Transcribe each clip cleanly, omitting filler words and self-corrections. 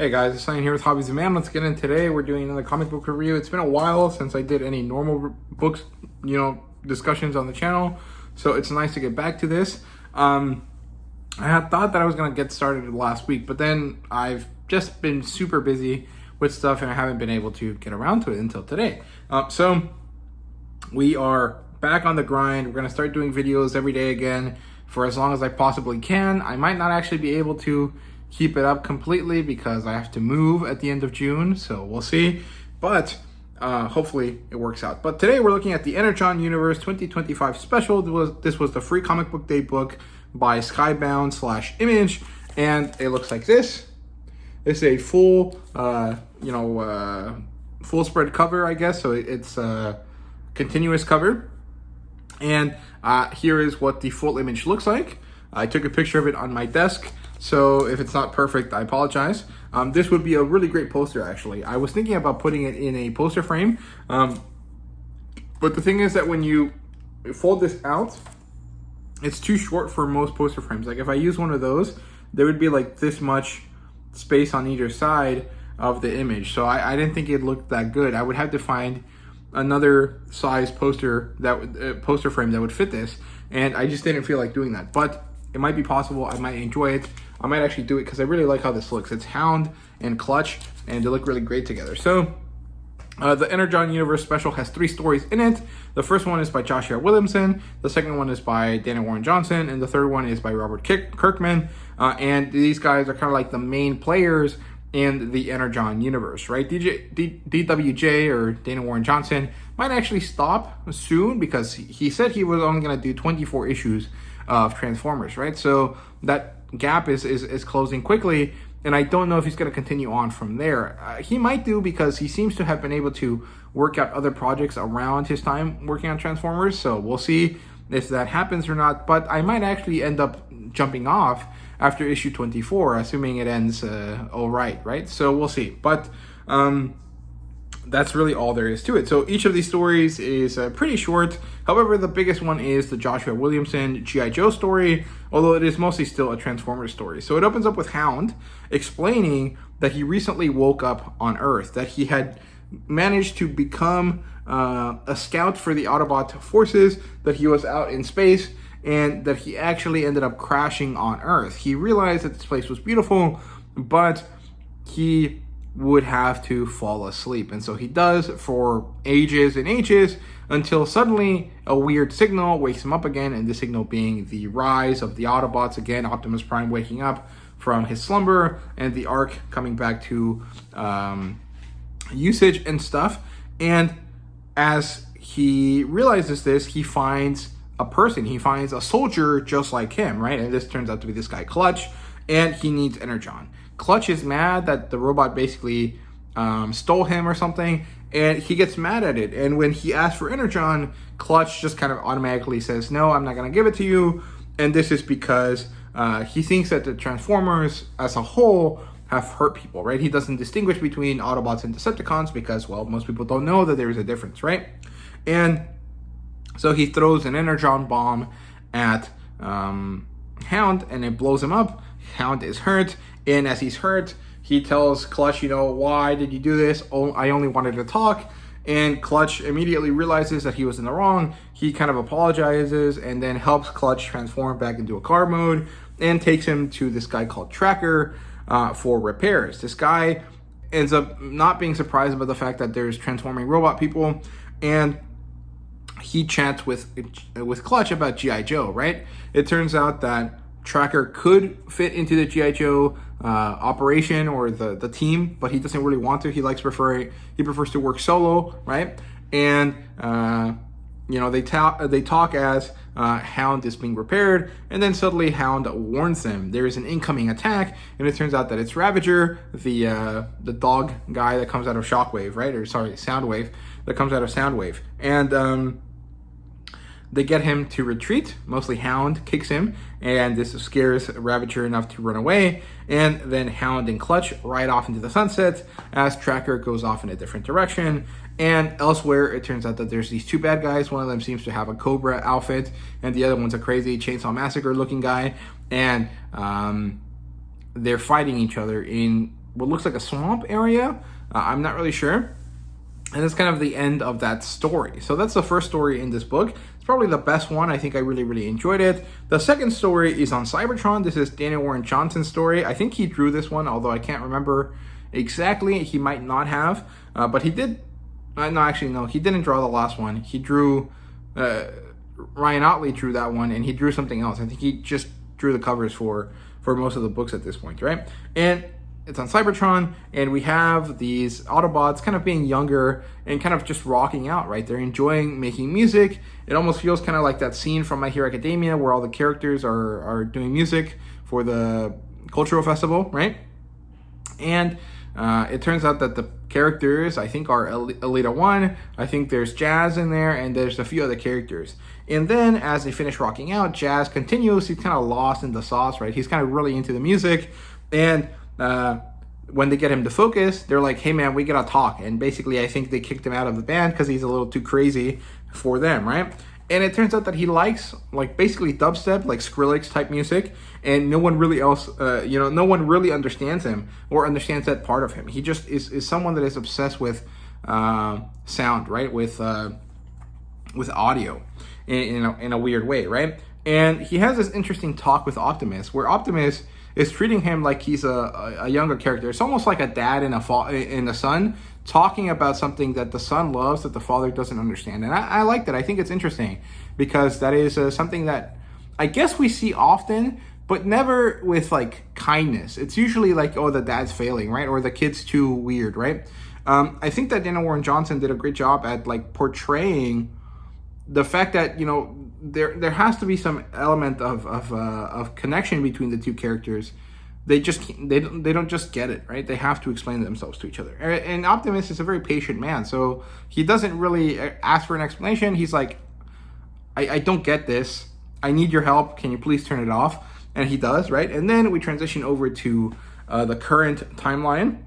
Hey guys, it's Ryan here with HobbiesofaMan. Let's get in today. We're doing another comic book review. It's been a while since I did any normal books, discussions on the channel. So it's nice to get back to this. I had thought that I was going to get started last week, but then I've just been super busy with stuff and I haven't been able to get around to it until today. So we are back on the grind. We're going to start doing videos every day again for as long as I possibly can. I might not actually be able to keep it up completely because I have to move at the end of June, so we'll see. But hopefully it works out. But today we're looking at the Energon Universe 2025 special. This was the free comic book day book by Skybound/Image, and it looks like this. It's a full, full spread cover, I guess. So it's a continuous cover, and here is what the full image looks like. I took a picture of it on my desk, so if it's not perfect, I apologize. This would be a really great poster, actually. I was thinking about putting it in a poster frame, but the thing is that when you fold this out, it's too short for most poster frames. Like if I use one of those, there would be like this much space on either side of the image. So I didn't think it looked that good. I would have to find another size poster poster frame that would fit this, and I just didn't feel like doing that. But it might be possible. I might enjoy it. I might actually do it because I really like how this looks. It's Hound and Clutch, and they look really great together. So the Energon Universe special has 3 stories in it. The first one is by Joshua Williamson. The second one is by Dana Warren Johnson, and the third one is by Robert Kirkman. And these guys are kind of like the main players in the Energon universe, right? DWJ, or Dana Warren Johnson, might actually stop soon because he said he was only going to do 24 issues of Transformers, right? So that gap is closing quickly, and I don't know if he's going to continue on from there. He might do, because he seems to have been able to work out other projects around his time working on Transformers, so we'll see if that happens or not. But I might actually end up jumping off after issue 24, assuming it ends all right? So we'll see. But that's really all there is to it. So each of these stories is pretty short. However, the biggest one is the Joshua Williamson G.I. Joe story, although it is mostly still a Transformers story. So it opens up with Hound explaining that he recently woke up on Earth, that he had managed to become a scout for the Autobot forces, that he was out in space, and that he actually ended up crashing on Earth. He realized that this place was beautiful, but he would have to fall asleep. And so he does for ages and ages, until suddenly a weird signal wakes him up again, and the signal being the rise of the Autobots again, Optimus Prime waking up from his slumber, and the Ark coming back to usage and stuff. And as he realizes this, he finds a person. He finds a soldier just like him, right? And this turns out to be this guy Clutch, and he needs Energon. Clutch is mad that the robot basically stole him or something, and he gets mad at it. And when he asks for Energon, Clutch just kind of automatically says, no, I'm not going to give it to you. And this is because he thinks that the Transformers as a whole have hurt people, right? He doesn't distinguish between Autobots and Decepticons because, well, most people don't know that there is a difference, right? And so he throws an Energon bomb at Hound, and it blows him up. Hound is hurt, and as he's hurt, he tells Clutch, why did you do this? Oh, I only wanted to talk. And Clutch immediately realizes that he was in the wrong. He kind of apologizes and then helps Clutch transform back into a car mode and takes him to this guy called Tracker for repairs. This guy ends up not being surprised about the fact that there's transforming robot people, and he chats with Clutch about G.I. Joe, right? It turns out that Tracker could fit into the G.I. Joe operation or the team, but he doesn't really want to. He prefers to work solo, right? And they talk as Hound is being repaired, and then suddenly Hound warns them there is an incoming attack, and it turns out that it's Ravager, the dog guy that comes out of Shockwave, right? Or sorry, Soundwave, that comes out of Soundwave, and they get him to retreat. Mostly Hound kicks him, and this scares Ravager enough to run away. And then Hound and Clutch ride off into the sunset as Tracker goes off in a different direction. And elsewhere, it turns out that there's these 2 bad guys. One of them seems to have a Cobra outfit, and the other one's a crazy Chainsaw Massacre looking guy. And they're fighting each other in what looks like a swamp area. I'm not really sure. And it's kind of the end of that story. So that's the first story in this book. It's probably the best one. I think I really, really enjoyed it. The second story is on Cybertron. This is Daniel Warren Johnson's story. I think he drew this one, although I can't remember exactly. He might not have, but he did. No, actually, no, he didn't draw the last one. He drew, Ryan Otley drew that one, and he drew something else. I think he just drew the covers for most of the books at this point, right? And it's on Cybertron, and we have these Autobots kind of being younger and kind of just rocking out, right? They're enjoying making music. It almost feels kind of like that scene from My Hero Academia where all the characters are doing music for the cultural festival, right? And it turns out that the characters, I think, are Elita 1. I think there's Jazz in there, and there's a few other characters. And then as they finish rocking out, Jazz continues. He's kind of lost in the sauce, right? He's kind of really into the music. And when they get him to focus, they're like, hey man, we gotta talk. And basically I think they kicked him out of the band because he's a little too crazy for them, right? And it turns out that he likes like basically dubstep, like Skrillex type music, and no one really else, no one really understands him or understands that part of him. He just is someone that is obsessed with sound, right? With audio in a weird way, right? And he has this interesting talk with Optimus, where Optimus is treating him like he's a younger character. It's almost like a dad and a son talking about something that the son loves that the father doesn't understand. And I like that. I think it's interesting because that is something that I guess we see often, but never with like kindness. It's usually like, oh, the dad's failing, right? Or the kid's too weird, right? I think that Daniel Warren Johnson did a great job at like portraying the fact that, there has to be some element of connection between the two characters. They don't just get it, right? They have to explain themselves to each other. And Optimus is a very patient man, so he doesn't really ask for an explanation. He's like, I don't get this. I need your help. Can you please turn it off? And he does, right? And then we transition over to the current timeline.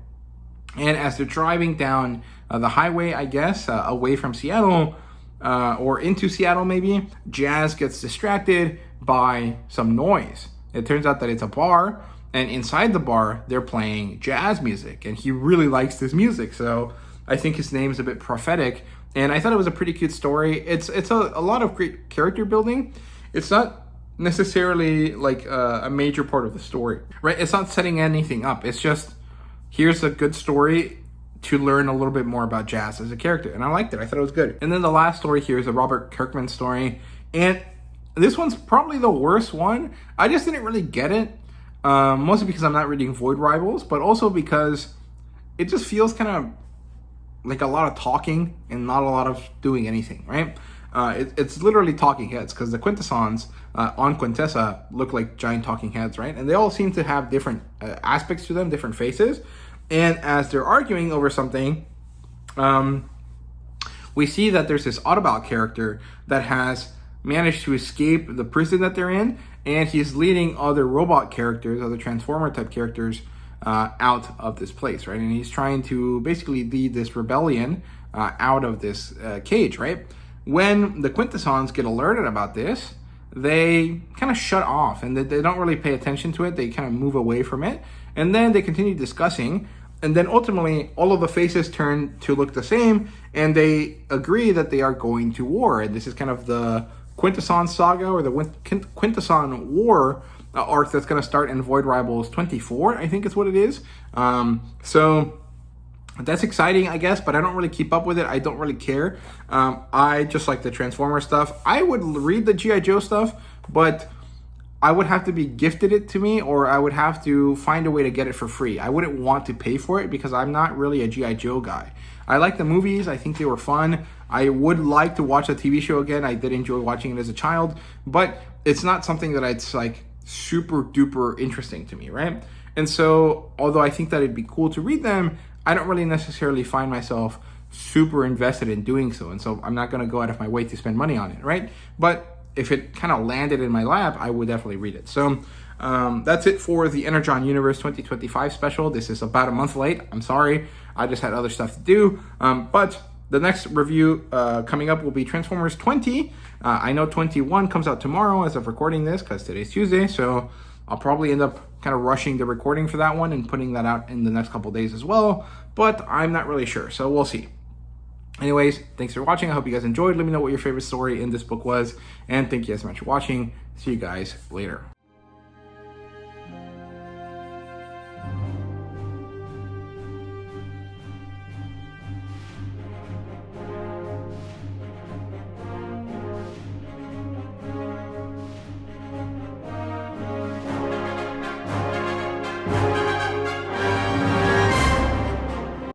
And as they're driving down the highway, I guess, away from Seattle, or into Seattle maybe, Jazz gets distracted by some noise. It turns out that it's a bar, and inside the bar, they're playing jazz music, and he really likes this music, so I think his name is a bit prophetic, and I thought it was a pretty cute story. It's a lot of great character building. It's not necessarily like a major part of the story, right? It's not setting anything up. It's just, here's a good story to learn a little bit more about Jazz as a character. And I liked it. I thought it was good. And then the last story here is a Robert Kirkman story. And this one's probably the worst one. I just didn't really get it. Mostly because I'm not reading Void Rivals, but also because it just feels kind of like a lot of talking and not a lot of doing anything, right? It's literally talking heads because the Quintessons on Quintessa look like giant talking heads, right? And they all seem to have different aspects to them, different faces. And as they're arguing over something, we see that there's this Autobot character that has managed to escape the prison that they're in, and he's leading other robot characters, other Transformer type characters, out of this place, right? And he's trying to basically lead this rebellion out of this cage, right? When the Quintessons get alerted about this, they kind of shut off, and they don't really pay attention to it. They kind of move away from it. And then they continue discussing, and then ultimately all of the faces turn to look the same, and they agree that they are going to war. And this is kind of the Quintesson saga, or the Quintesson war arc that's going to start in Void Rivals 24, I think is what it is. So that's exciting, I guess, but I don't really keep up with it. I don't really care. I just like the Transformer stuff. I would read the G.I. Joe stuff, but I would have to be gifted it to me, or I would have to find a way to get it for free. I wouldn't want to pay for it because I'm not really a G.I. Joe guy. I like the movies. I think they were fun. I would like to watch the TV show again. I did enjoy watching it as a child, but it's not something that it's like super duper interesting to me, right? And so, although I think that it'd be cool to read them, I don't really necessarily find myself super invested in doing so. And so I'm not going to go out of my way to spend money on it, right? But if it kind of landed in my lap, I would definitely read it. So that's it for the Energon Universe 2025 special. This is about a month late. I'm sorry. I just had other stuff to do. But the next review coming up will be Transformers 20. I know 21 comes out tomorrow as of recording this because today's Tuesday. So I'll probably end up kind of rushing the recording for that one and putting that out in the next couple days as well, but I'm not really sure, so we'll see. Anyways, thanks for watching. I hope you guys enjoyed. Let me know what your favorite story in this book was, and thank you guys so much for watching. See you guys later.